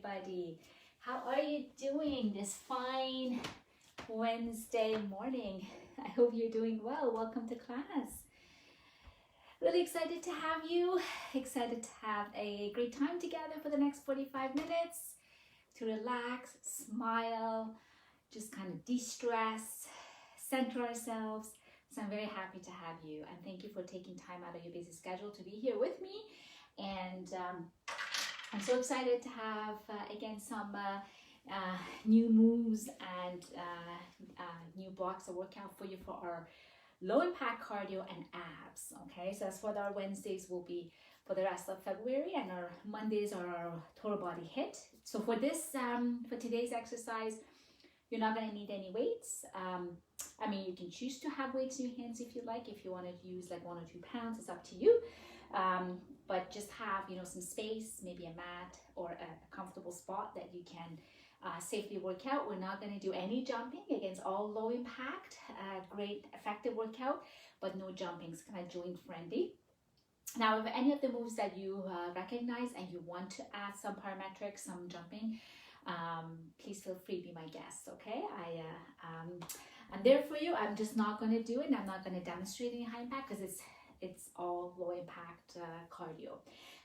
everybody. How are you doing this fine Wednesday morning? I hope you're doing well. Welcome to class. Really excited to have you. Excited to have a great time together for the next 45 minutes to relax, smile, just kind of de-stress, center ourselves. So I'm very happy to have you, and thank you for taking time out of your busy schedule to be here with me. And I'm so excited to have again some new moves and new blocks of workout for you for our low impact cardio and abs. Okay, so that's what our Wednesdays will be for the rest of February, and our Mondays are our total body hit. So for this for today's exercise, you're not going to need any weights. I mean, you can choose to have weights in your hands if you like. If you want to use like 1 or 2 pounds, it's up to you. But just have, some space, maybe a mat or a comfortable spot that you can safely work out. We're not going to do any jumping. Against all low impact, great effective workout, but no jumping. It's kind of joint friendly. Now, if any of the moves that you recognize and you want to add some parametrics, some jumping, please feel free to be my guest. Okay, I'm there for you. I'm just not going to do it, and I'm not going to demonstrate any high impact because it's all low impact cardio.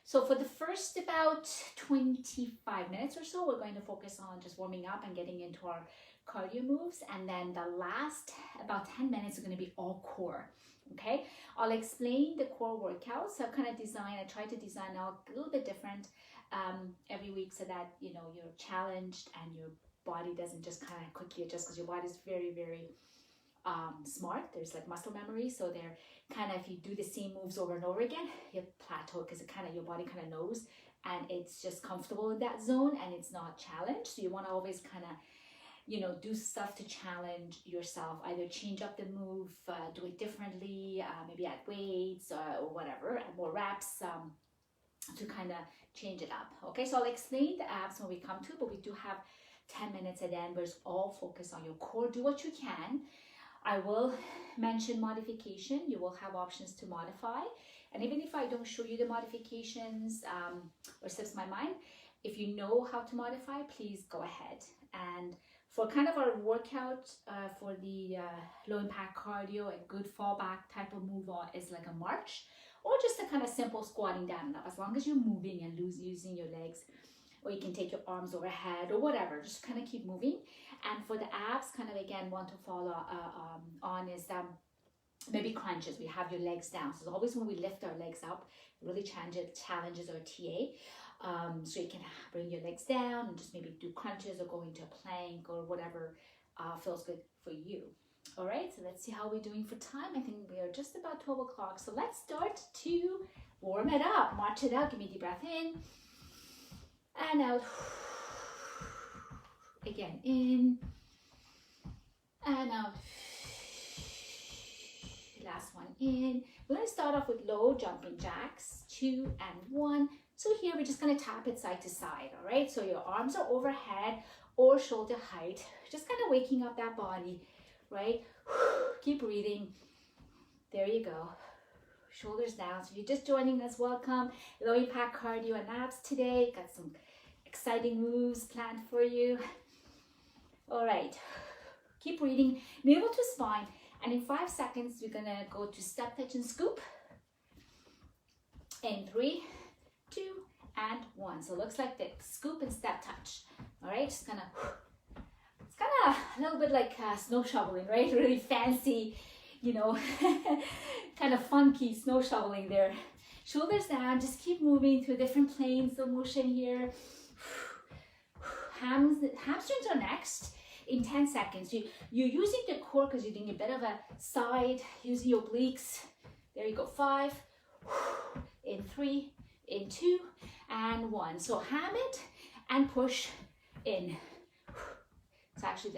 So for the first about 25 minutes or so, we're going to focus on just warming up and getting into our cardio moves, and then the last about 10 minutes are going to be all core. Okay, I'll explain the core workouts. I've kind of I try to design out a little bit different every week so that you're challenged and your body doesn't just kind of quickly adjust, because your body is very, very smart. There's like muscle memory, so they're kind of, if you do the same moves over and over again, you plateau because your body kind of knows, and it's just comfortable in that zone and it's not challenged. So you want to always kind of do stuff to challenge yourself, either change up the move, do it differently, maybe add weights or whatever, add more reps to kind of change it up. Okay, so I'll explain the abs when we come to it, but we do have 10 minutes at the end where it's all focused on your core. Do what you can. I will mention modification. You will have options to modify, and even if I don't show you the modifications or slips my mind, if you know how to modify, please go ahead. And for kind of our workout for the low impact cardio, a good fallback type of move is like a march, or just a kind of simple squatting down and up, as long as you're moving and using your legs, or you can take your arms overhead or whatever, just kind of keep moving. And for the abs, kind of again want to follow on is maybe crunches. We have your legs down, so always when we lift our legs up, it really challenges our TA. So you can bring your legs down and just maybe do crunches or go into a plank or whatever feels good for you. All right, so let's see how we're doing for time. I think we are just about 12 o'clock. So let's start to warm it up, march it out. Give me a deep breath in and out. Again, in and out. Last one in. We're going to start off with low jumping jacks, 2 and 1. So here we're just going to tap it side to side, all right? So your arms are overhead or shoulder height, just kind of waking up that body, right? Keep breathing. There you go. Shoulders down. So if you're just joining us, welcome. Low impact cardio and abs today. Got some exciting moves planned for you. All right. Keep breathing. Navel to spine. And in 5 seconds, we're going to go to step, touch, and scoop. In 3, 2, and 1. So it looks like the scoop and step touch. All right, just kind of, it's kind of a little bit like snow shoveling, right? Really fancy, kind of funky snow shoveling there. Shoulders down, just keep moving through different planes of motion here. Hamstrings are next. In 10 seconds, you're using the core because you're doing a bit of a side, using your obliques. There you go, 5, in 3, in 2, and 1. So ham it and push in. So actually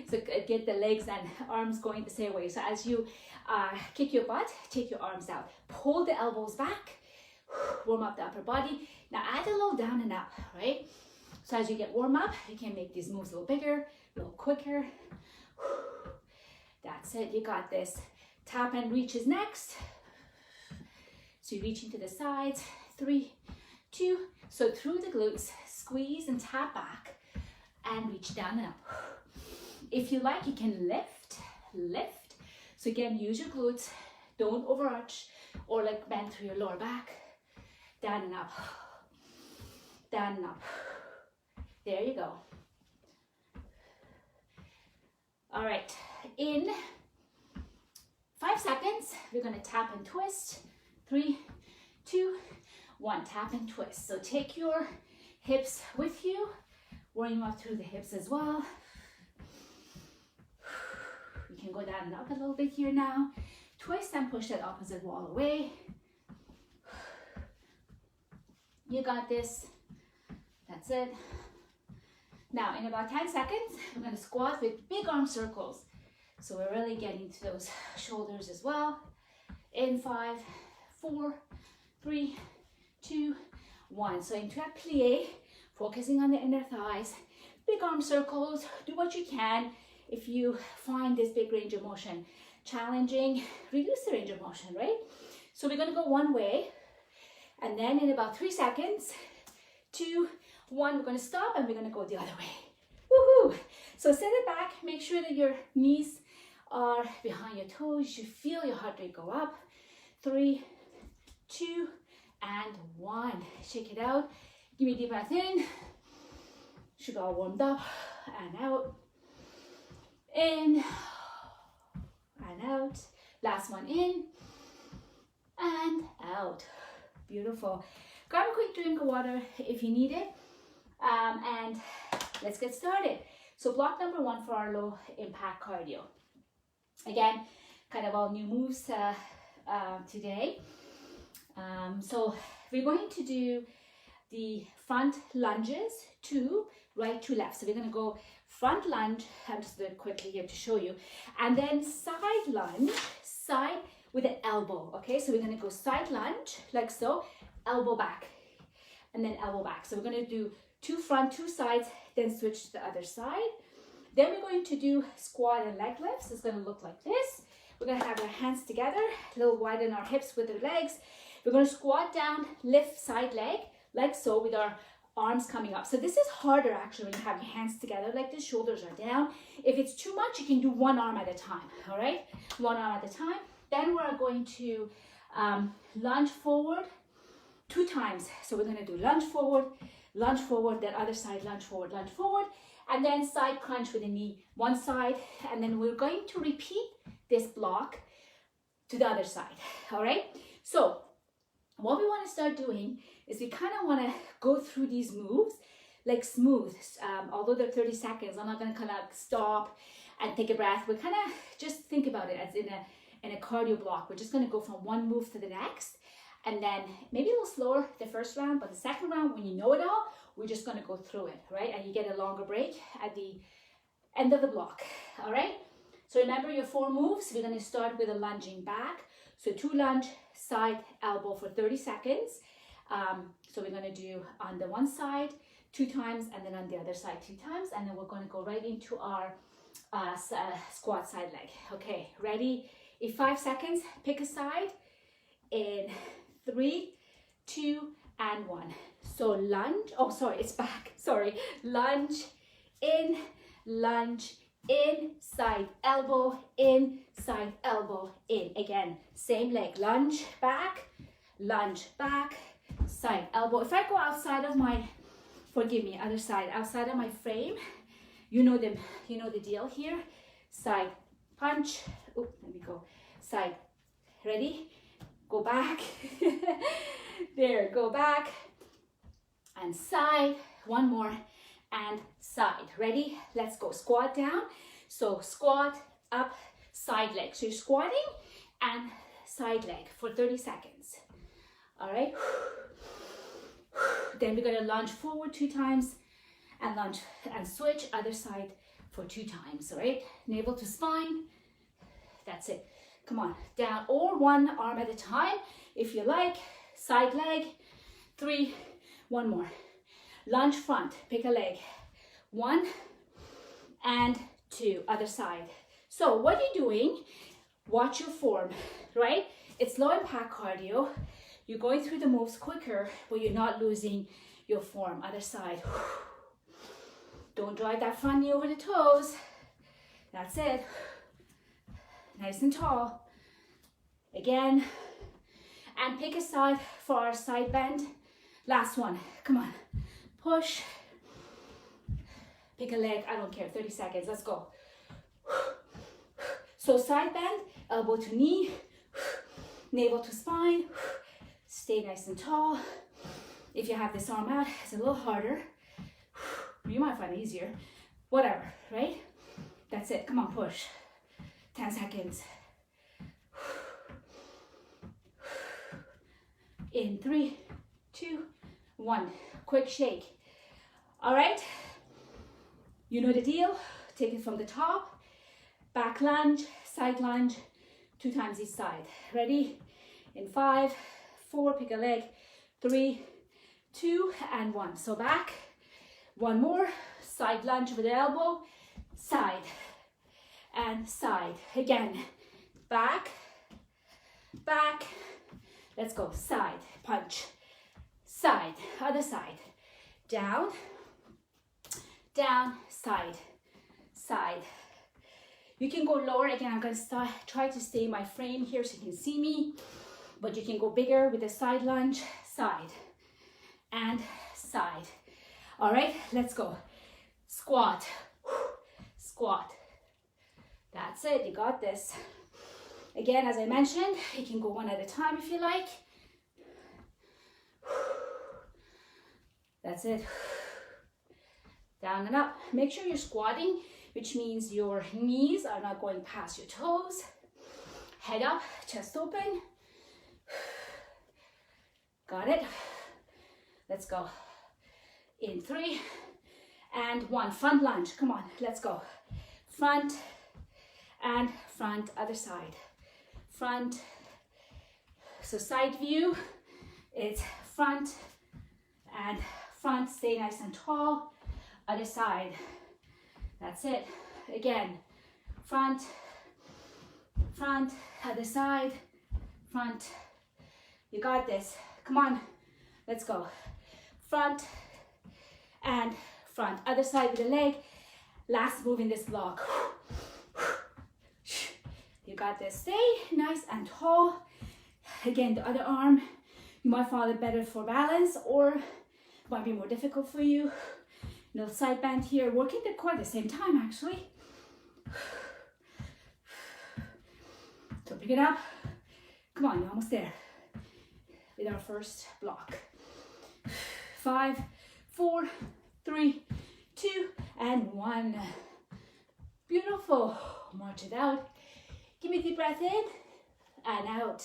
so get the legs and arms going the same way. So as you kick your butt, take your arms out. Pull the elbows back, warm up the upper body. Now add a little down and up, right? So as you get warm up, you can make these moves a little bigger, a little quicker. That's it, you got this. Tap and reach is next. So you reach into the sides. 3, 2. So through the glutes, squeeze and tap back and reach down and up. If you like, you can lift. So again, use your glutes. Don't overarch or like bend through your lower back. Down and up. Down and up. There you go. All right, in 5 seconds, we're gonna tap and twist. 3, 2, 1, tap and twist. So take your hips with you, warming up through the hips as well. You can go down and up a little bit here now. Twist and push that opposite wall away. You got this. That's it. Now, in about 10 seconds, we're going to squat with big arm circles. So we're really getting to those shoulders as well. In 5, 4, 3, 2, 1. So into that plie, focusing on the inner thighs. Big arm circles. Do what you can. If you find this big range of motion challenging, reduce the range of motion, right? So we're going to go one way. And then in about 3 seconds, 2, 1, we're going to stop and we're going to go the other way. Woohoo! So set it back. Make sure that your knees are behind your toes. You feel your heart rate go up. 3, 2, and 1. Shake it out. Give me a deep breath in. Should all warmed up and out. In and out. Last one in and out. Beautiful. Grab a quick drink of water if you need it. And let's get started. So block number 1 for our low impact cardio. Again, kind of all new moves today. So we're going to do the front lunges, 2 right to left. So we're going to go front lunge. I'll just do it quickly here to show you. And then side lunge, side with an elbow. Okay, so we're going to go side lunge like so, elbow back, and then elbow back. So we're going to do 2 front, 2 sides, then switch to the other side. Then we're going to do squat and leg lifts. It's going to look like this. We're going to have our hands together, a little widen our hips with our legs. We're going to squat down, lift side leg, like so, with our arms coming up. So this is harder actually when you have your hands together like this, shoulders are down. If it's too much, you can do one arm at a time, all right? One arm at a time. Then we're going to lunge forward 2 times. So we're going to do lunge forward, then other side, lunge forward, and then side crunch with the knee, one side, and then we're going to repeat this block to the other side, all right? So what we want to start doing is we kind of want to go through these moves like smooth, although they're 30 seconds, I'm not going to kind of stop and take a breath. We kind of just think about it as in a cardio block. We're just going to go from one move to the next. And then maybe a little slower the first round, but the second round, when you know it all, we're just going to go through it, right? And you get a longer break at the end of the block, all right? So remember your 4 moves. We're going to start with a lunging back. So 2 lunge, side, elbow for 30 seconds. So we're going to do on the one side 2 times, and then on the other side 2 times. And then we're going to go right into our squat side leg. Okay, ready? In 5 seconds, pick a side. In 3, 2, and 1. So lunge, oh sorry, it's back, sorry. Lunge, in, side elbow, in, side elbow, in. Again, same leg, lunge, back, side elbow. If I go outside of my, forgive me, other side, outside of my frame, you know the deal here. Side punch, oh, let me go, side, ready? Go back, there, go back, and side, one more, and side. Ready? Let's go. Squat down. So squat, up, side leg. So you're squatting and side leg for 30 seconds. All right. Then we're gonna lunge forward 2 times and lunge and switch other side for 2 times. All right. Navel to spine. That's it. Come on, down, or one arm at a time, if you like. Side leg, 3, 1 more. Lunge front, pick a leg. 1 and 2, other side. So what you're doing, watch your form, right? It's low impact cardio. You're going through the moves quicker, but you're not losing your form. Other side. Don't drive that front knee over the toes. That's it. Nice and tall. Again. And pick a side for our side bend. Last one. Come on. Push. Pick a leg. I don't care. 30 seconds. Let's go. So side bend, elbow to knee, navel to spine. Stay nice and tall. If you have this arm out, it's a little harder. You might find it easier. Whatever, right? That's it. Come on, push. 10 seconds. In 3, 2, 1. Quick shake. All right. You know the deal. Take it from the top. Back lunge, side lunge, 2 times each side. Ready? In 5, 4, pick a leg. 3, 2, and 1. So back. One more. Side lunge with the elbow. Side. And side. Again. Back. Back. Let's go. Side. Punch. Side. Other side. Down. Down. Side. Side. You can go lower. Again, I'm going to try to stay in my frame here so you can see me. But you can go bigger with the side lunge. Side. And side. All right, let's go. Squat. Squat. That's it. You got this. Again, as I mentioned, you can go one at a time if you like. That's it. Down and up. Make sure you're squatting, which means your knees are not going past your toes. Head up, chest open. Got it? Let's go. In 3 and 1. Front lunge. Come on, let's go. Front and front, other side. Front. So side view, it's front and front. Stay nice and tall. Other side. That's it. Again, front, front, other side, front. You got this. Come on, let's go. Front and front. Other side with the leg. Last move in this block. You got this. Stay nice and tall. Again, the other arm, you might find it better for balance or it might be more difficult for you. Little side bend here. Working the core at the same time, actually. So pick it up. Come on, you're almost there. With our first block. 5, 4, 3, 2, and 1. Beautiful. March it out. Give me a deep breath in and out.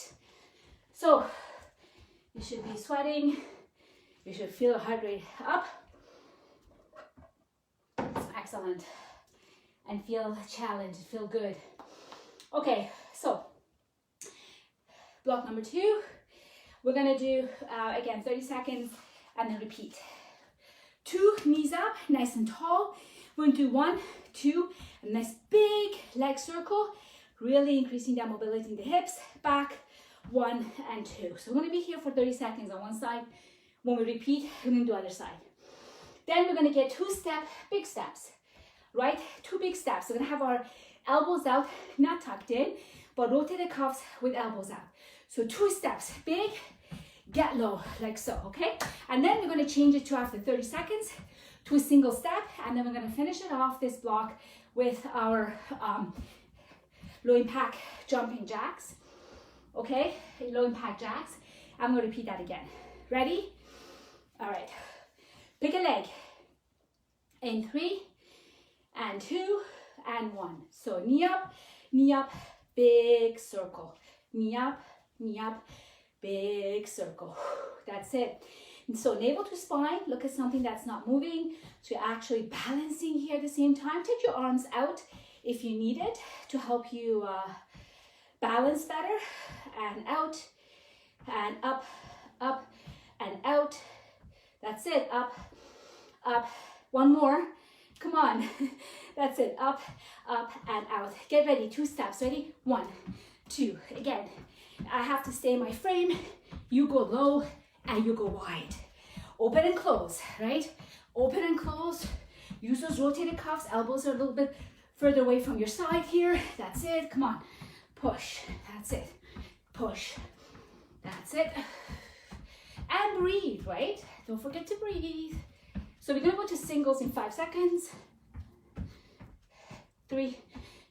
So you should be sweating. You should feel the heart rate up. Excellent. And feel challenged. Feel good. Okay, so block number 2. We're gonna do again 30 seconds and then repeat. 2 knees up, nice and tall. We're gonna do 1, 2, a nice big leg circle, really increasing that mobility in the hips. Back, 1 and 2. So we're gonna be here for 30 seconds on one side. When we repeat, we're gonna do other side. Then we're gonna get 2 big steps, right? 2 big steps. We're gonna have our elbows out, not tucked in, but rotate the cuffs with elbows out. So 2 steps, big, get low, like so, okay? And then we're gonna change it to, after 30 seconds, to a single step, and then we're gonna finish it off this block with our low impact jumping jacks, okay? Low impact jacks. I'm gonna repeat that again. Ready? All right. Pick a leg. In 3 and 2 and 1. So knee up, big circle. Knee up, big circle. That's it. And so navel to spine, look at something that's not moving. So you're actually balancing here at the same time. Take your arms out if you need it to help you balance better. And out and up, up and out. That's it. Up, up. One more. Come on. That's it. Up, up and out. Get ready. 2 steps. Ready? 1, 2. Again, I have to stay in my frame. You go low and you go wide. Open and close, right? Open and close. Use those rotated cuffs. Elbows are a little bit further away from your side here. That's it. Come on. Push. That's it. Push. That's it. And breathe, right? Don't forget to breathe. So we're gonna go to singles in 5 seconds. 3,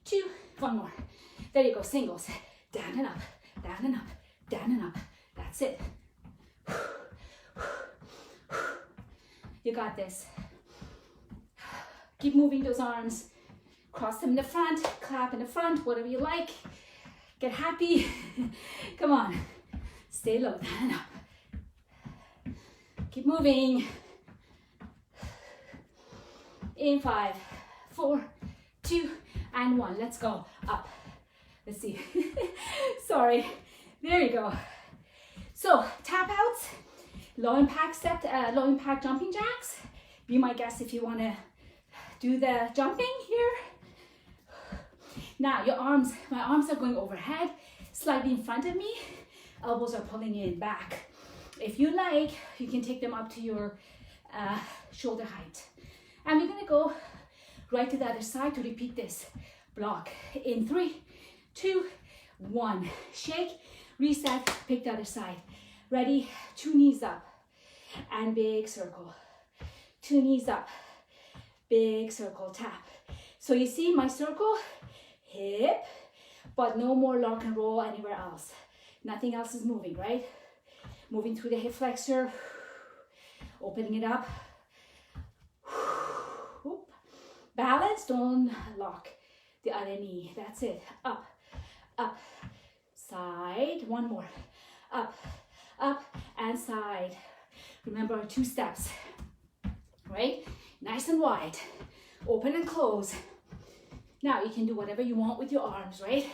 2, 1 more. There you go, singles. Down and up, down and up, down and up. That's it. You got this. Keep moving those arms. Cross them in the front, clap in the front, whatever you like. Get happy. Come on. Stay low, down and up. Keep moving. In 5, 4, 2, and 1. Let's go. Up. Let's see. Sorry. There you go. So, tap outs, low impact jumping jacks. Be my guest if you want to do the jumping here. Now, my arms are going overhead, slightly in front of me. Elbows are pulling in back. If you like, you can take them up to your shoulder height. And we're gonna go right to the other side to repeat this block. In 3, 2, 1. Shake, reset, pick the other side. Ready? 2 knees up and big circle. 2 knees up, big circle, tap. So you see my circle, hip, but no more lock and roll anywhere else. Nothing else is moving, right? Moving through the hip flexor, opening it up. Balance, don't lock the other knee. That's it. Up, up, side. 1 more. Up, up, and side. Remember 2 steps, right? Nice and wide. Open and close. Now you can do whatever you want with your arms, right?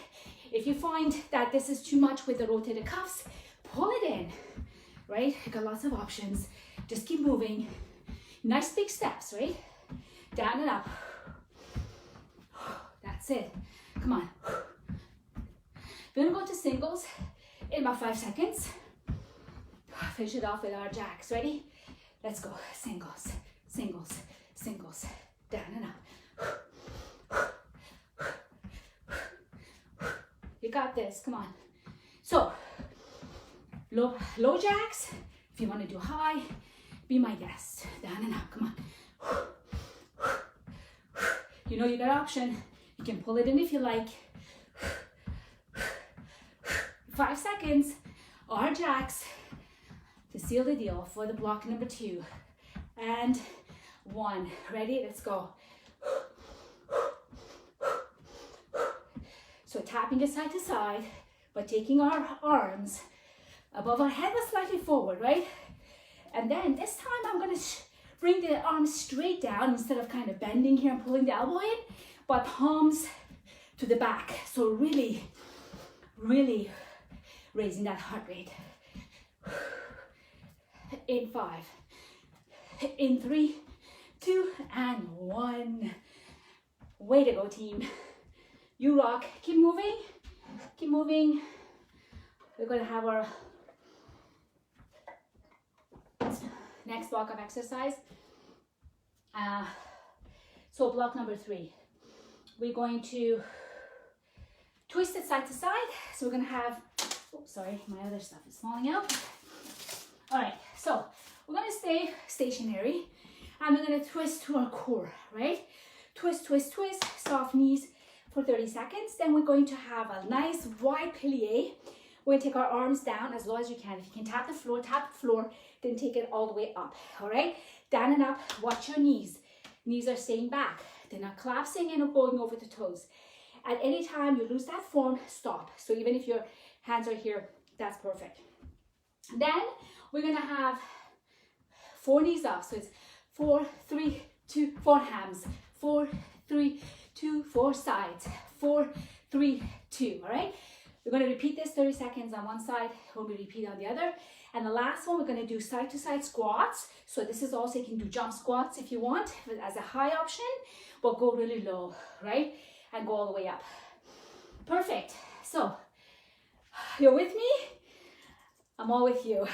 If you find that this is too much with the rotated cuffs, pull it in, right? You got lots of options. Just keep moving. Nice big steps, right? Down and up. That's it. Come on. We're gonna go to singles in about 5 seconds. Finish it off with our jacks. Ready? Let's go. Singles, singles, singles. Down and up. You got this. Come on. So, low jacks. If you want to do high, be my guest. Down and up. Come on. You know you got option. You can pull it in if you like. 5 seconds. Our jacks to seal the deal for the block number 2. And 1. Ready? Let's go. So tapping it side to side, but taking our arms above our head but slightly forward, right? And then this time I'm gonna bring the arms straight down instead of kind of bending here and pulling the elbow in, but palms to the back. So really, really raising that heart rate. In 5, in 3, 2, and 1. Way to go, team. You rock. Keep moving. Keep moving. We're going to have our next block of exercise. So block number 3. We're going to twist it side to side. So we're going to have, oh, sorry, my other stuff is falling out. All right, so we're going to stay stationary and we're going to twist to our core, right? Twist, twist, twist, soft knees for 30 seconds. Then we're going to have a nice wide plie. We're going to take our arms down as low as you can. If you can tap the floor, then take it all the way up, all right? Down and up, watch your knees. Knees are staying back. They're not collapsing and going over the toes. At any time you lose that form, stop. So even if your hands are here, that's perfect. Then we're gonna have 4 knees up. So it's 4, 3, 2, 4 hams. 4, 3, 2, 4 sides. 4, 3, 2, all right? We're gonna repeat this 30 seconds on one side, when we repeat on the other. And the last one, we're gonna do side to side squats. So this is also, you can do jump squats if you want, as a high option, but go really low, right? And go all the way up. Perfect. So, you're with me? I'm all with you.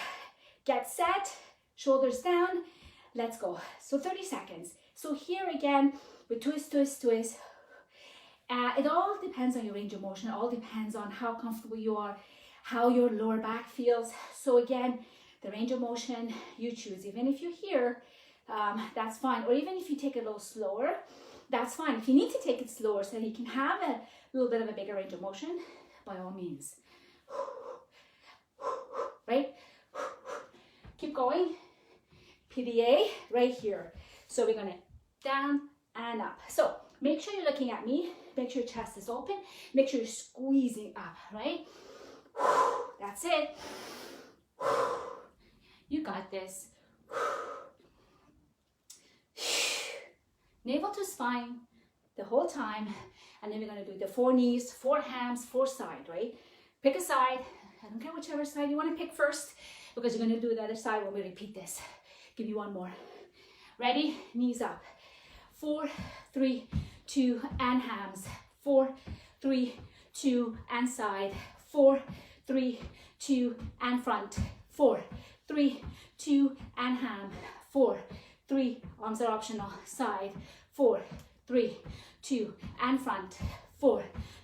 Get set, shoulders down, let's go. So 30 seconds. So here again, we twist, twist, twist. It all depends on your range of motion. It all depends on how comfortable you are, how your lower back feels. So again, the range of motion you choose. Even if you're here, that's fine. Or even if you take it a little slower, that's fine. If you need to take it slower so you can have a little bit of a bigger range of motion, by all means. Right? Keep going. PDA right here. So we're going to down and up. So make sure you're looking at me. Make sure your chest is open. Make sure you're squeezing up, right? That's it. You got this. Navel to spine the whole time. And then we're going to do the 4 knees, 4 hams, 4 side, right? Pick a side. I don't care whichever side you want to pick first, because you're going to do the other side when we repeat this. Give me one more. Ready? Knees up. 4, 3, 2, and hams. 4, 3, 2, and side. 4, 3, 2, and front. 4, 3, 2, and ham. 4, 3, arms are optional, side. 4, 3, 2, and front. 4,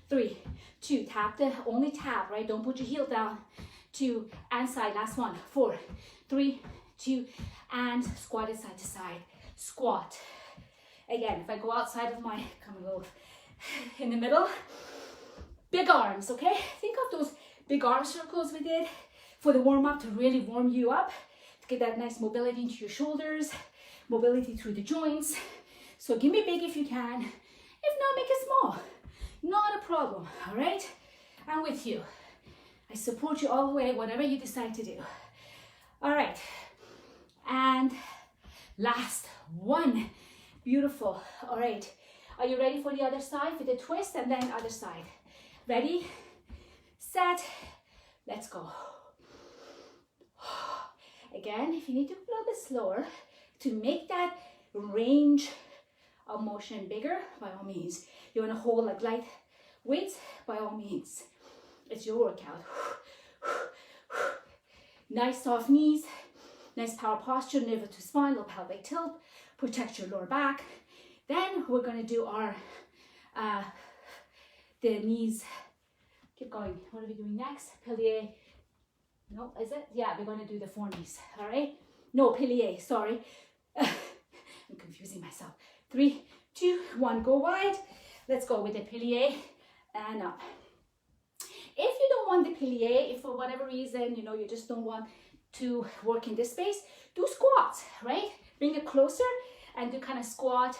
3, 2, tap the, only tap, right? Don't put your heel down. 2, and side, last one. 4, 3, 2, and squat it side to side. Squat. Again, if I go outside of my, come a little in the middle, big arms, okay? Think of those big arm circles we did for the warm-up to really warm you up, to get that nice mobility into your shoulders, mobility through the joints. So give me big if you can. If not, make it small. Not a problem, all right? I'm with you. I support you all the way, whatever you decide to do. All right, and last one. Beautiful. All right, are you ready for the other side? For the twist and then other side. Ready, set, let's go. Again, if you need to go a little bit slower to make that range of motion bigger, by all means. You want to hold like light weights, by all means. It's your workout. Nice soft knees, nice power posture, navel to spine, little pelvic tilt, protect your lower back. Then we're going to do our, the knees. Keep going. What are we doing next? Pilier. No, is it? Yeah, we're going to do the 4 knees. All right? No, pilier, sorry. I'm confusing myself. 3, 2, 1, go wide. Let's go with the pilier and up. If you don't want the pilier, if for whatever reason, you know, you just don't want to work in this space, do squats, right? Bring it closer and do kind of squat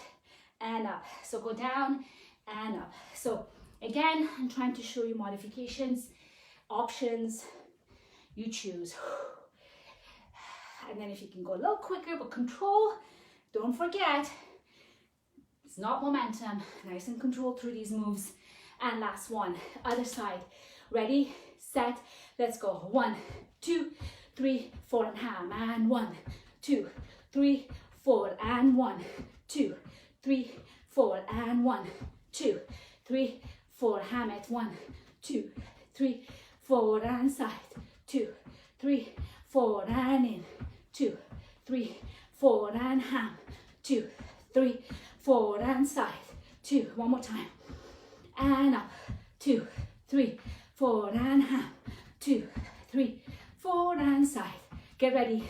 and up. So go down and up. So again, I'm trying to show you modifications, options, you choose. And then if you can go a little quicker, but control, don't forget, it's not momentum, nice and controlled through these moves. And last one, other side. Ready, set, let's go. 1, 2, 3, 4, and ham. And 1, 2, 3, 4, and 1, 2, 3, 4, and 1, 2, 3, 4, ham it. 1, 2, 3, 4, and side. 2, 3, 4, and in. 2, 3, 4, and ham. 2, 3, 4, and side. 2, one more time. And up. 2, 3, 4, and ham. 2, 3, 4, and side. Get ready.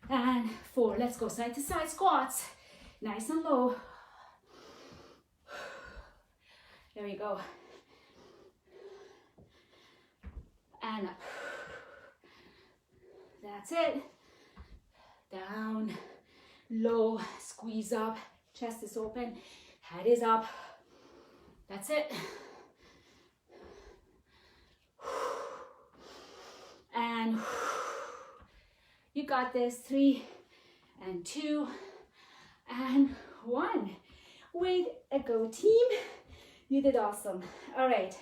And 4. Let's go side to side squats. Nice and low. There we go. And up. That's it. Down, low, squeeze up, chest is open, head is up. That's it. And you got this. 3 and 2 and 1. Way to go, team. You did awesome. All right.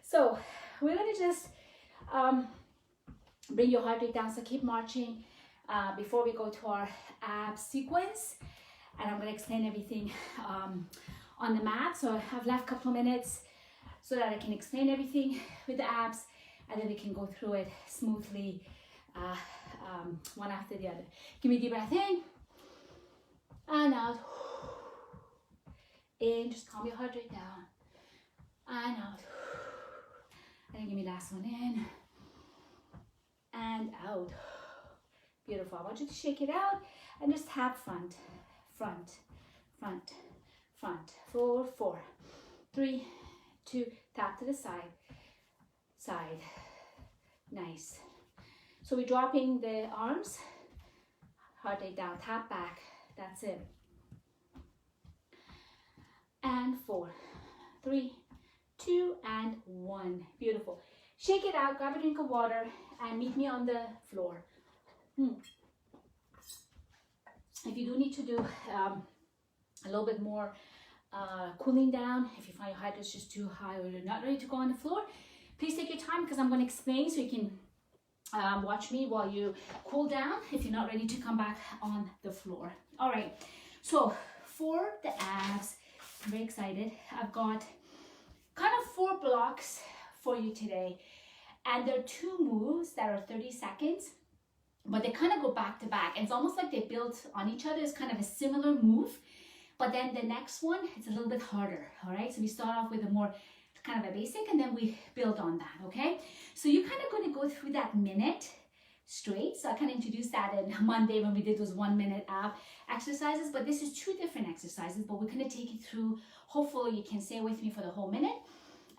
So we're going to just bring your heart rate down. So keep marching before we go to our ab sequence. And I'm going to explain everything on the mat. So I've left a couple of minutes so that I can explain everything with the abs, and then we can go through it smoothly one after the other. Give me a deep breath in and out. In, just calm your heart rate down and out. And then give me last one in and out. Beautiful. I want you to shake it out and just tap front, front, front, front. 4, 4, 3, 2, tap to the side, side. Nice. So we're dropping the arms, heart rate down, tap back. That's it. And 4, 3, 2, and 1. Beautiful. Shake it out, grab a drink of water, and meet me on the floor. If you do need to do a little bit more cooling down, if you find your heart is just too high or you're not ready to go on the floor, please take your time because I'm going to explain so you can watch me while you cool down if you're not ready to come back on the floor. All right, so for the abs, I'm very excited. I've got kind of 4 blocks for you today, and there are 2 moves that are 30 seconds, but they kind of go back to back. And it's almost like they build on each other. It's kind of a similar move, but then the next one, it's a little bit harder. All right, so we start off with a more kind of a basic, and then we build on that. Okay, so you're kind of going to go through that minute straight. So I kind of introduced that in Monday when we did those 1-minute ab exercises, but this is 2 different exercises, but we're going to take you through. Hopefully you can stay with me for the whole minute,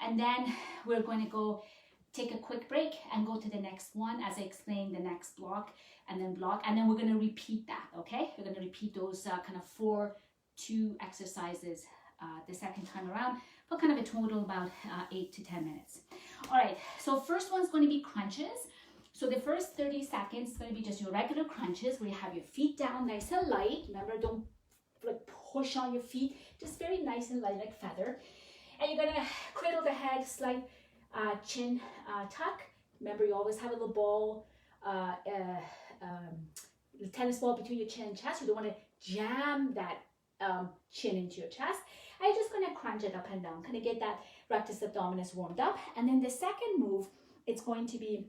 and then we're going to go take a quick break and go to the next one as I explain the next block, and then we're going to repeat that. Okay, we're going to repeat those kind of 4-2 exercises the second time around for kind of a total about 8 to 10 minutes. All right, so first one's going to be crunches. So the first 30 seconds is going to be just your regular crunches where you have your feet down nice and light. Remember, don't like push on your feet, just very nice and light like feather. And you're going to cradle the head, slight chin tuck. Remember, you always have a little ball, tennis ball between your chin and chest. You don't want to jam that chin into your chest. And you're just going to crunch it up and down, kind of get that rectus abdominis warmed up. And then the second move, it's going to be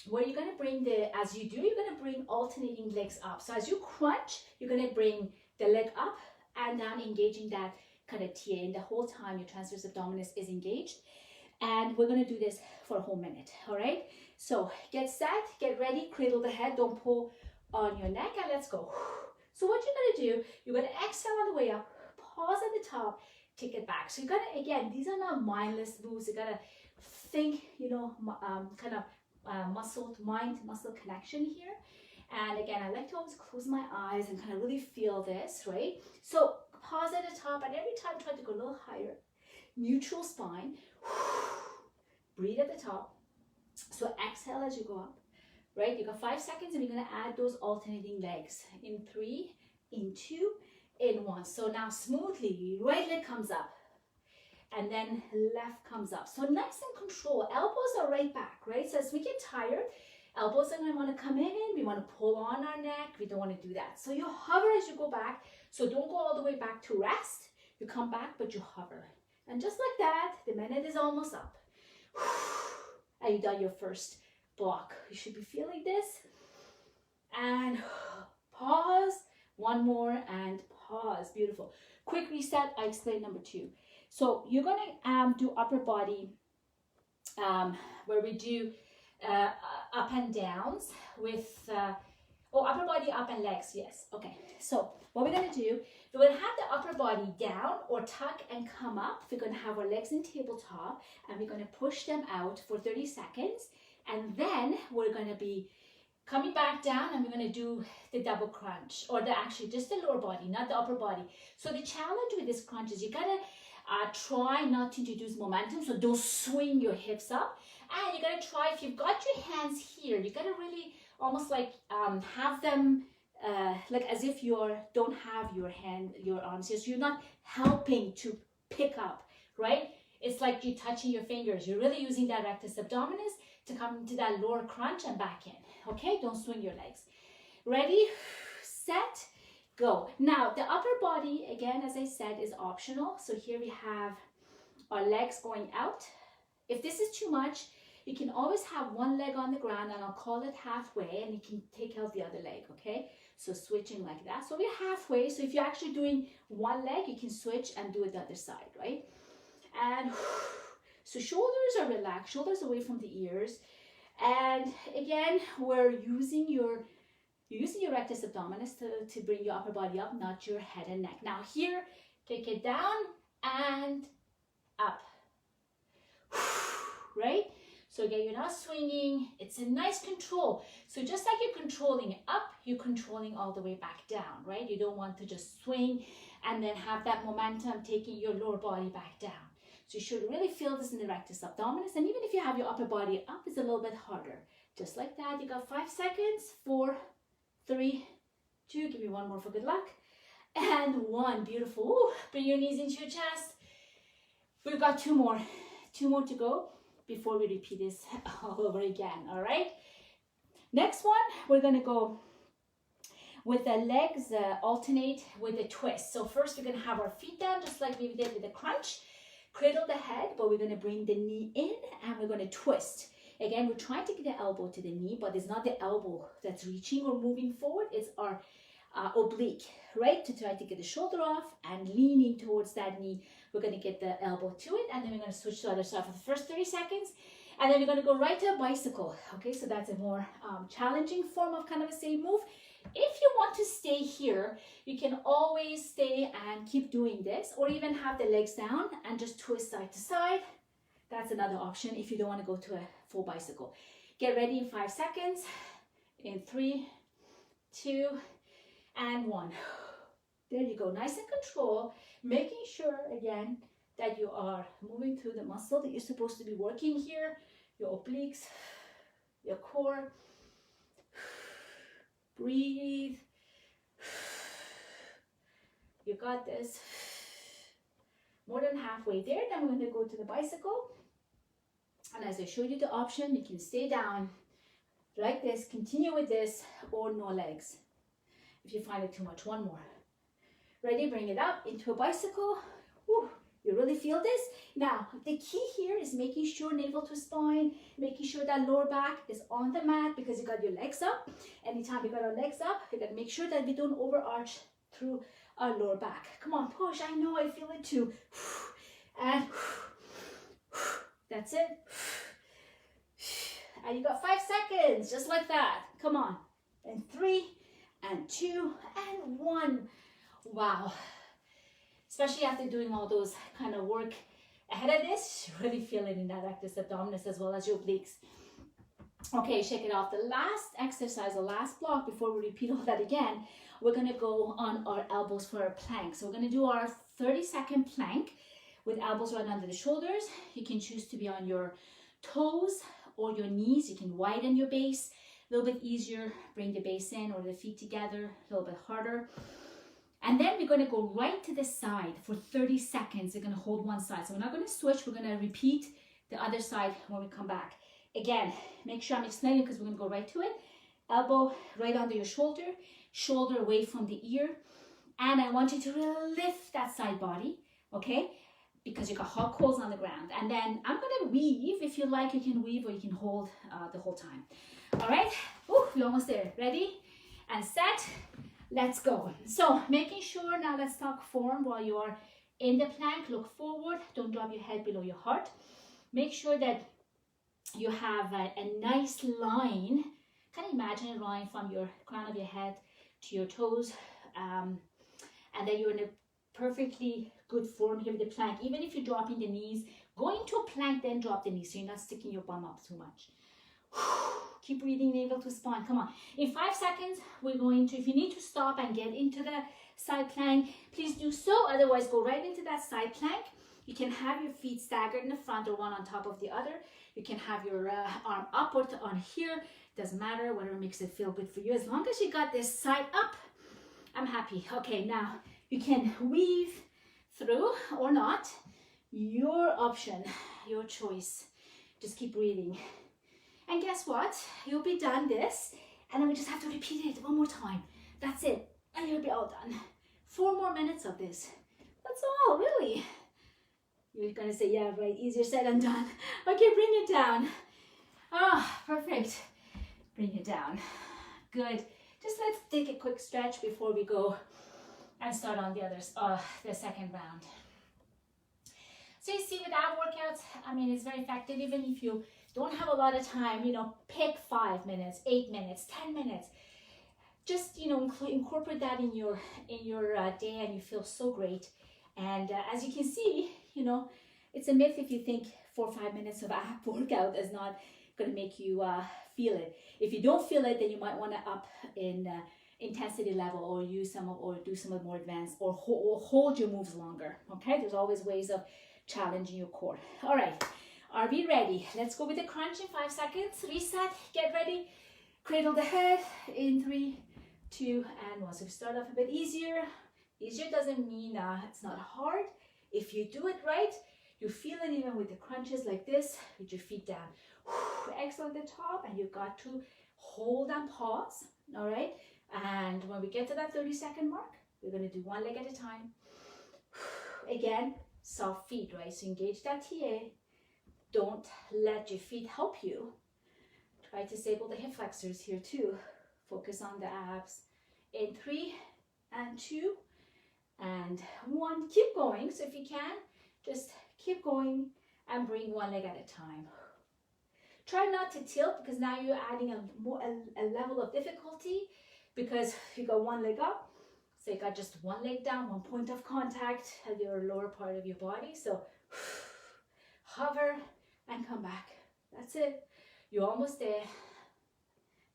where you're going to bring as you do, you're going to bring alternating legs up. So as you crunch, you're going to bring the leg up and down, engaging that kind of TA. And the whole time your transverse abdominis is engaged. And we're going to do this for a whole minute. All right. So get set, get ready, cradle the head, don't pull on your neck, and let's go. So what you're going to do, you're going to exhale on the way up, pause at the top, take it back. So you got to, again, these are not mindless moves. You got to think, kind of muscle to mind, muscle connection here. And again, I like to always close my eyes and kind of really feel this, right? So pause at the top, and every time try to go a little higher. Neutral spine. Breathe at the top. So exhale as you go up, right? You got 5 seconds, and we're going to add those alternating legs. In 3, in 2, in 1. So now smoothly, right leg comes up, and then left comes up. So nice and control. Elbows are right back, right? So as we get tired, elbows are going to want to come in. We want to pull on our neck. We don't want to do that. So you hover as you go back. So don't go all the way back to rest. You come back, but you hover. And just like that, the minute is almost up. And you've done your first block. You should be feeling this. And pause. One more and pause. Beautiful. Quick reset. I explained number 2. So you're going to do upper body where we do up and downs with, upper body up and legs. Yes. Okay. So what we're going to do, we're going to have the upper body down or tuck and come up. We're going to have our legs in tabletop, and we're going to push them out for 30 seconds. And then we're going to be coming back down, and we're going to do the double crunch, or just the lower body, not the upper body. So the challenge with this crunch is you got to try not to introduce momentum. So don't swing your hips up. And you got to try, if you've got your hands here, you got to really almost like have them like as if you don't have your arms here. So you're not helping to pick up, right? It's like you're touching your fingers. You're really using that rectus abdominis to come into that lower crunch and back in. Okay, don't swing your legs. Ready, set, go. Now the upper body, again, as I said, is optional. So here we have our legs going out. If this is too much, You can always have one leg on the ground, and I'll call it halfway, and you can take out the other leg, okay? So switching like that. So we're halfway. So if you're actually doing one leg, you can switch and do it the other side, right? And so shoulders are relaxed, shoulders away from the ears. And again, we're using your rectus abdominis to bring your upper body up, not your head and neck. Now here, take it down and up, right? So again, you're not swinging. It's a nice control. So just like you're controlling up, you're controlling all the way back down, right? You don't want to just swing and then have that momentum taking your lower body back down. So you should really feel this in the rectus abdominis. And even if you have your upper body up, it's a little bit harder. Just like that. You got 5 seconds. 4, 3, 2. Give me one more for good luck. And 1. Beautiful. Ooh, bring your knees into your chest. We've got 2 more. 2 more to go before we repeat this all over again. All right. Next one, we're going to go with the legs alternate with a twist. So first we're going to have our feet down just like we did with the crunch. Cradle the head, but we're going to bring the knee in and we're going to twist. Again, we're trying to get the elbow to the knee, but it's not the elbow that's reaching or moving forward. It's our oblique, right? To try to get the shoulder off and leaning towards that knee. We're going to get the elbow to it, and then we're going to switch to the other side for the first 30 seconds. And then we're going to go right to a bicycle. Okay, so that's a more challenging form of kind of a same move. If you want to stay here, you can always stay and keep doing this, or even have the legs down and just twist side to side. That's another option if you don't want to go to a full bicycle. Get ready in 5 seconds. In 3, 2, and 1. There you go. Nice and control. Making sure, again, that you are moving through the muscle that you're supposed to be working here. Your obliques, your core. Breathe. You got this. More than halfway there. Then we're going to go to the bicycle. And as I showed you the option, you can stay down like this, continue with this, or no legs. If you find it too much, 1 more. Ready? Bring it up into a bicycle. Whew. You really feel this? Now, the key here is making sure navel to spine, making sure that lower back is on the mat because you got your legs up. Anytime we got our legs up, we got to make sure that we don't overarch through our lower back. Come on, push. I know, I feel it too. And that's it. And you got 5 seconds, just like that. Come on. And 3, and 2, and 1. Wow. Especially after doing all those kind of work ahead of this, you really feel it in that rectus abdominis as well as your obliques. Okay, shake it off. The last exercise, the last block before we repeat all that again, we're going to go on our elbows for a plank. So we're going to do our 30-second plank with elbows right under the shoulders. You can choose to be on your toes or your knees. You can widen your base. A little bit easier, bring the base in or the feet together, a little bit harder. And then we're going to go right to the side for 30 seconds. We're going to hold one side. So we're not going to switch. We're going to repeat the other side when we come back. Again, make sure I'm explaining because we're going to go right to it. Elbow right under your shoulder, shoulder away from the ear. And I want you to really lift that side body, okay? Because you got hot coals on the ground. And then I'm going to weave. If you like, you can weave or you can hold the whole time. All right? Ooh, we're almost there. Ready? And set. Let's go. So making sure, now let's talk form while you are in the plank. Look forward. Don't drop your head below your heart. Make sure that you have a nice line. Kind of imagine a line from your crown of your head to your toes. And then you're in a perfectly good form here with the plank. Even if you're dropping the knees, go into a plank, then drop the knees so you're not sticking your bum up too much. Keep breathing, navel to spine. Come on. In 5 seconds, we're going to, if you need to stop and get into the side plank, please do so. Otherwise, go right into that side plank. You can have your feet staggered in the front or one on top of the other. You can have your arm up or on here. Doesn't matter, whatever makes it feel good for you. As long as you got this side up, I'm happy. Okay, now you can weave through or not. Your option, your choice. Just keep breathing. And guess what? You'll be done this, and then we just have to repeat it 1 more time. That's it, and you'll be all done. 4 more minutes of this. That's all, really. You're gonna say, yeah, right, easier said than done. Okay, bring it down. Ah, perfect. Bring it down. Good. Just let's take a quick stretch before we go and start on the second round. So you see with ab workouts, I mean, it's very effective. Even if you don't have a lot of time, you know, pick 5 minutes, 8 minutes, 10 minutes. Just, you know, incorporate that in your day, and you feel so great. And as you can see, you know, it's a myth if you think 4 or 5 minutes of ab workout is not going to make you feel it. If you don't feel it, then you might want to up in intensity level, or do some more advanced, or hold your moves longer. Okay, there's always ways of challenging your core. All right, are we ready? Let's go with the crunch in 5 seconds. Reset, get ready. Cradle the head in 3, 2, and 1. So we start off a bit easier. Easier doesn't mean it's not hard. If you do it right, you feel it even with the crunches like this, with your feet down. Exhale at the top, and you've got to hold and pause. All right, and when we get to that 30-second mark, we're going to do one leg at a time. Again, soft feet, right? So engage that TA. Don't let your feet help you. Try to stable the hip flexors here too. Focus on the abs. In 3 and 2 and 1. Keep going. So if you can, just keep going and bring one leg at a time. Try not to tilt, because now you're adding a level of difficulty, because you got one leg up. So you got just one leg down, one point of contact at your lower part of your body. So hover and come back. That's it. You're almost there.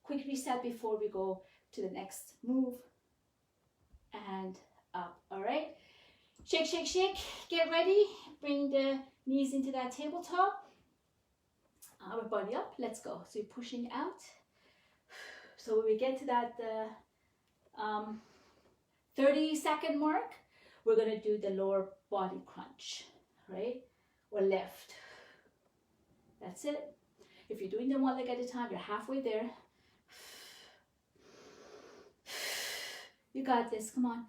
Quick reset before we go to the next move. And up. All right. Shake, shake, shake. Get ready. Bring the knees into that tabletop. Our body up. Let's go. So you're pushing out. So when we get to that 30-second mark, we're going to do the lower body crunch, right? Or lift. That's it. If you're doing them one leg at a time, you're halfway there. You got this. Come on.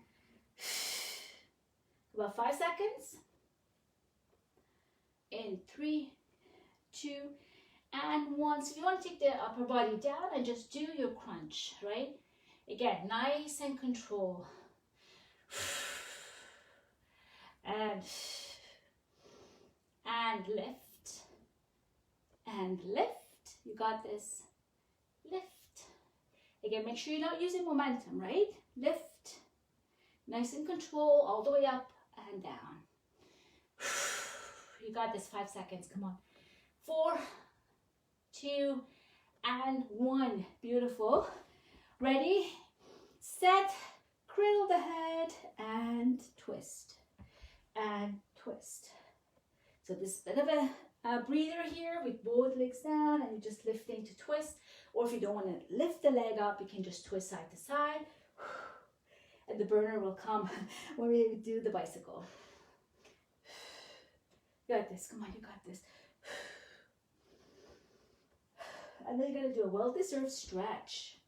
About 5 seconds. In 3, 2, and 1. So if you want to take the upper body down and just do your crunch, right? Again, nice and control. And lift. And lift. You got this. Lift. Again, make sure you're not using momentum, right? Lift. Nice and control all the way up and down. You got this. 5 seconds. Come on. 4, 2, and 1. Beautiful. Ready, set, cradle the head, and twist. And twist. So this bit of a breather here with both legs down, and you're just lifting to twist. Or if you don't want to lift the leg up, you can just twist side to side. And the burner will come when we do the bicycle. You got this. Come on, you got this. And then you're going to do a well-deserved stretch.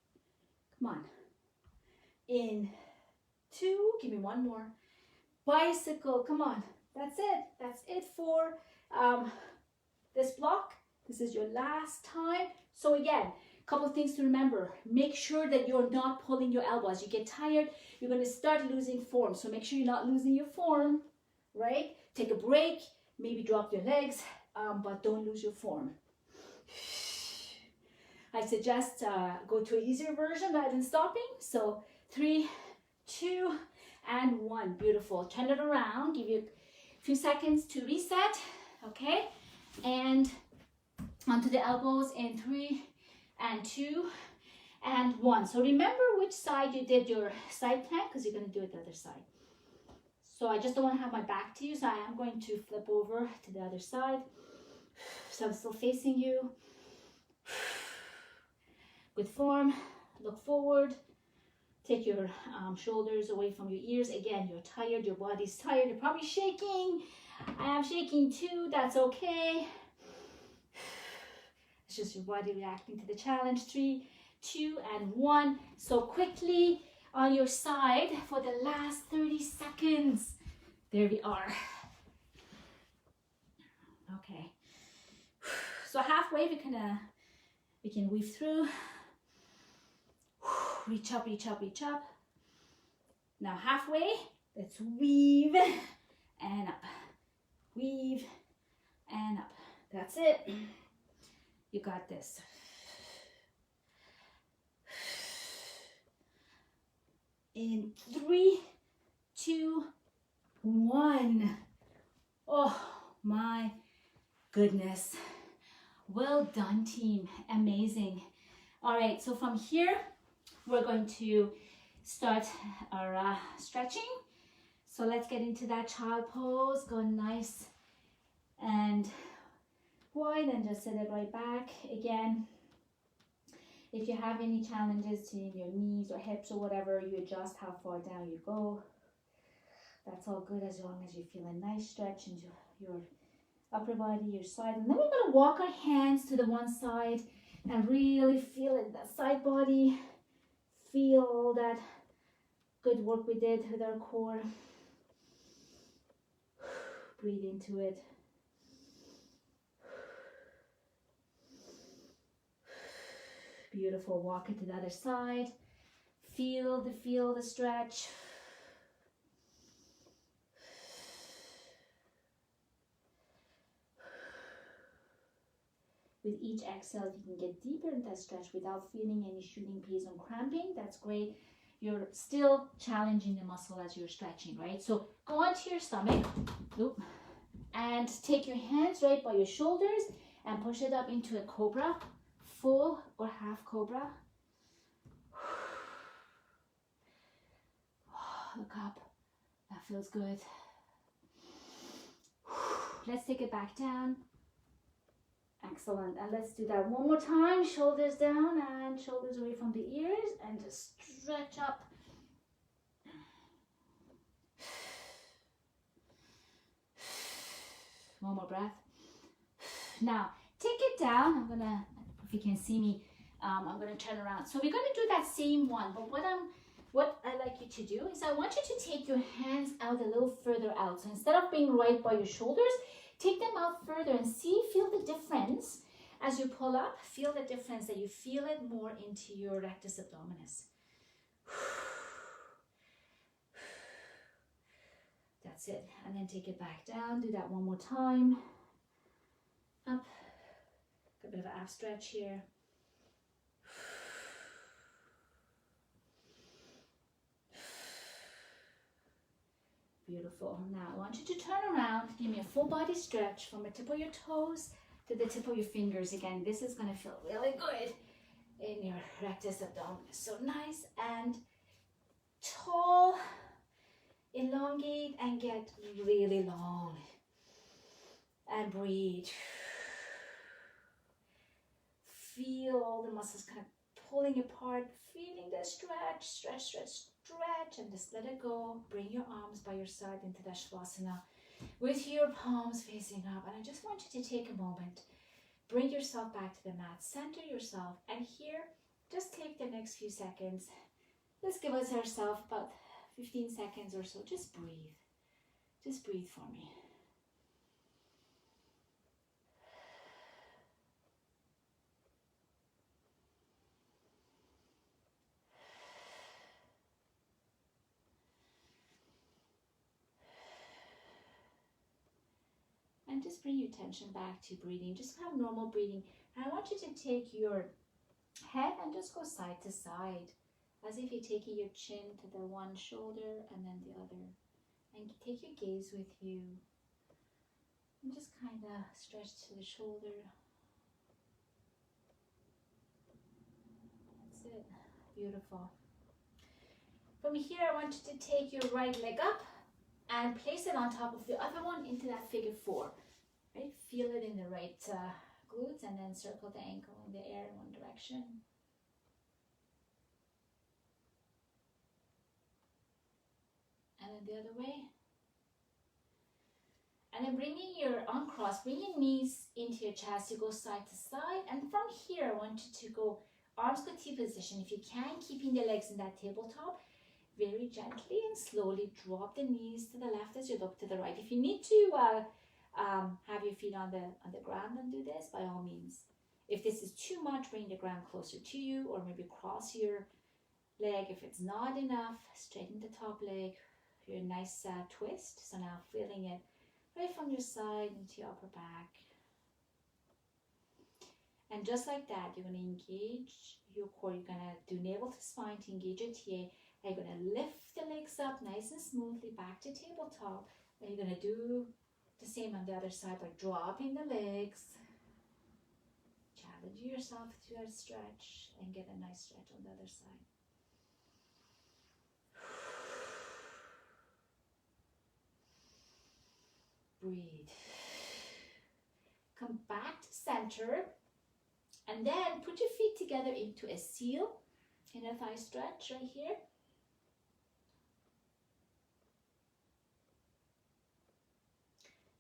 Come on. In 2. Give me one more. Bicycle. Come on. That's it. That's it for this block. This is your last time. So again, a couple of things to remember. Make sure that you're not pulling your elbows. You get tired, you're going to start losing form. So make sure you're not losing your form, right? Take a break. Maybe drop your legs, but don't lose your form. I suggest go to an easier version rather than stopping. So 3, 2, and 1. Beautiful. Turn it around. Give you a few seconds to reset. Okay. And onto the elbows in 3, and 2, and 1. So remember which side you did your side plank, because you're going to do it the other side. So I just don't want to have my back to you, so I am going to flip over to the other side. So I'm still facing you. Good form. Look forward. Take your shoulders away from your ears. Again, you're tired. Your body's tired. You're probably shaking. I am shaking too. That's okay. It's just your body reacting to the challenge. 3, 2, and 1. So quickly on your side for the last 30 seconds. There we are. Okay. So halfway, we're gonna We can weave through. Reach up, reach up, reach up. Now halfway, let's weave and up. Weave and up. That's it. You got this. In 3, 2, 1. Oh my goodness. Well done, team. Amazing. All right, so from here, we're going to start our stretching. So let's get into that child pose. Go nice and wide and just sit it right back. Again, if you have any challenges in your knees or hips or whatever, you adjust how far down you go. That's all good as long as you feel a nice stretch into your upper body, your side. And then we're going to walk our hands to the one side and really feel it, that side body. Feel all that good work we did with our core. Breathe into it. Beautiful. Walk it to the other side. Feel the stretch. With each exhale, if you can get deeper in that stretch without feeling any shooting pains or cramping, that's great. You're still challenging the muscle as you're stretching, right? So go onto your stomach, and take your hands right by your shoulders and push it up into a cobra, full or half cobra. Look up, that feels good. Let's take it back down. Excellent. And let's do that one more time. Shoulders down and shoulders away from the ears, and just stretch up. One more breath. Now take it down. I'm gonna, if you can see me, I'm gonna turn around. So we're gonna do that same one, but what I like you to do is I want you to take your hands out a little further out. So instead of being right by your shoulders, take them out further and feel the difference as you pull up. Feel the difference, that you feel it more into your rectus abdominis. That's it. And then take it back down. Do that one more time. Up. A bit of an ab stretch here. Beautiful. Now I want you to turn around. Give me a full body stretch from the tip of your toes to the tip of your fingers. Again, this is going to feel really good in your rectus abdominis. So nice and tall. Elongate and get really long. And breathe. Feel all the muscles kind of pulling apart. Feeling the stretch, stretch, stretch, stretch, and just let it go. Bring your arms by your side into that Shavasana with your palms facing up. And I just want you to take a moment. Bring yourself back to the mat. Center yourself. And here, just take the next few seconds. Let's give ourselves about 15 seconds or so. Just breathe. Just breathe for me. And just bring your attention back to breathing. Just have normal breathing. And I want you to take your head and just go side to side, as if you're taking your chin to the one shoulder and then the other. And take your gaze with you. And just kind of stretch to the shoulder. That's it. Beautiful. From here, I want you to take your right leg up and place it on top of the other one into that figure 4. Right? Feel it in the right glutes, and then circle the ankle in the air in one direction. And then the other way. And then bringing your arm cross, bring your knees into your chest. You go side to side. And from here, I want you to go arms go T position. If you can, keeping the legs in that tabletop. Very gently and slowly drop the knees to the left as you look to the right. If you need to have your feet on the ground and do this, by all means. If this is too much, bring the ground closer to you, or maybe cross your leg. If it's not enough, straighten the top leg. Your nice twist. So now feeling it right from your side into your upper back. And just like that, you're going to engage your core. You're going to do navel to spine to engage your TA. And you're going to lift the legs up nice and smoothly back to tabletop. And you're going to do the same on the other side by dropping the legs. Challenge yourself to a stretch and get a nice stretch on the other side. Breathe. Come back to center. And then put your feet together into a seal. Inner thigh stretch right here.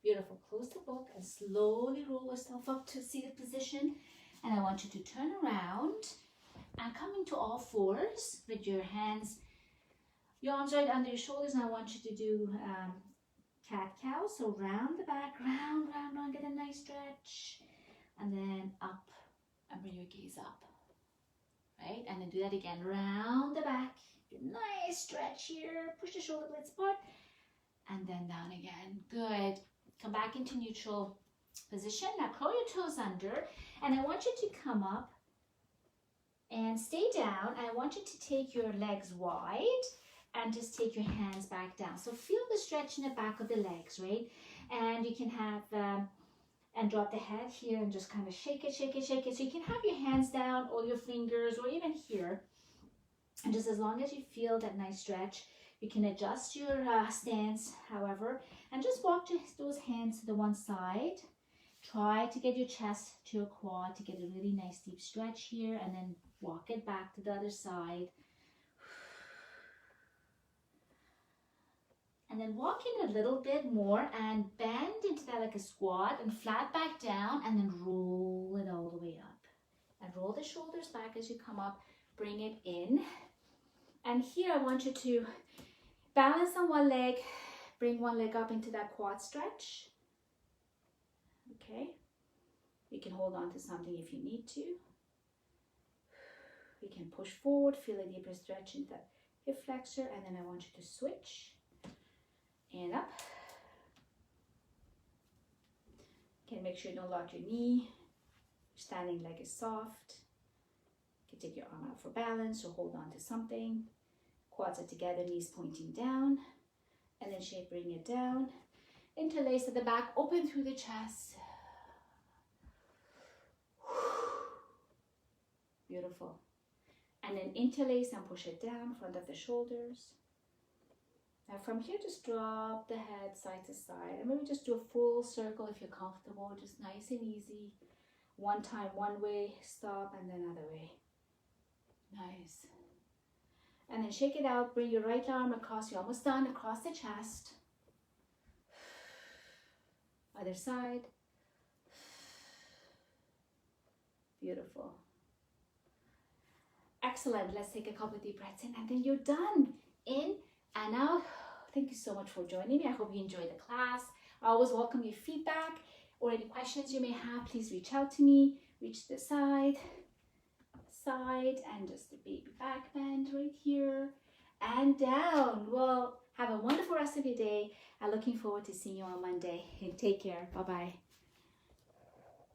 Beautiful. Close the book and slowly roll yourself up to seated position. And I want you to turn around and come into all fours with your hands, your arms right under your shoulders. And I want you to do cat-cow. So round the back, round, round, round. Get a nice stretch. And then up and bring your gaze up. Right? And then do that again. Round the back. Nice stretch here. Push the shoulder blades apart. And then down again. Good. Come back into neutral position. Now curl your toes under. And I want you to come up and stay down. I want you to take your legs wide and just take your hands back down. So feel the stretch in the back of the legs, right? And you can have, and drop the head here and just kind of shake it, shake it, shake it. So you can have your hands down or your fingers or even here. And just as long as you feel that nice stretch, you can adjust your stance, however, and just walk those hands to the one side. Try to get your chest to your quad to get a really nice deep stretch here, and then walk it back to the other side. And then walk in a little bit more and bend into that like a squat and flat back down, and then roll it all the way up. And roll the shoulders back as you come up, bring it in. And here I want you to balance on one leg, bring one leg up into that quad stretch. Okay. You can hold on to something if you need to. You can push forward, feel a deeper stretch into that hip flexor, and then I want you to switch and up. Okay, make sure you don't lock your knee. Standing leg is soft. You can take your arm out for balance or hold on to something. Quads are together, knees pointing down. And then shape, bring it down. Interlace at the back, open through the chest. Beautiful. And then interlace and push it down, front of the shoulders. Now from here, just drop the head side to side. And maybe just do a full circle if you're comfortable, just nice and easy. One time, one way, stop, and then other way. Nice. And then shake it out, bring your right arm across, you're almost done, across the chest. Other side. Beautiful. Excellent. Let's take a couple of deep breaths in, and then you're done. In and out. Thank you so much for joining me. I hope you enjoyed the class. I always welcome your feedback or any questions you may have. Please reach out to me. Reach the side, and just a baby back bend right here and down. Well, have a wonderful rest of your day. I'm looking forward to seeing you on Monday. Take care. Bye-bye.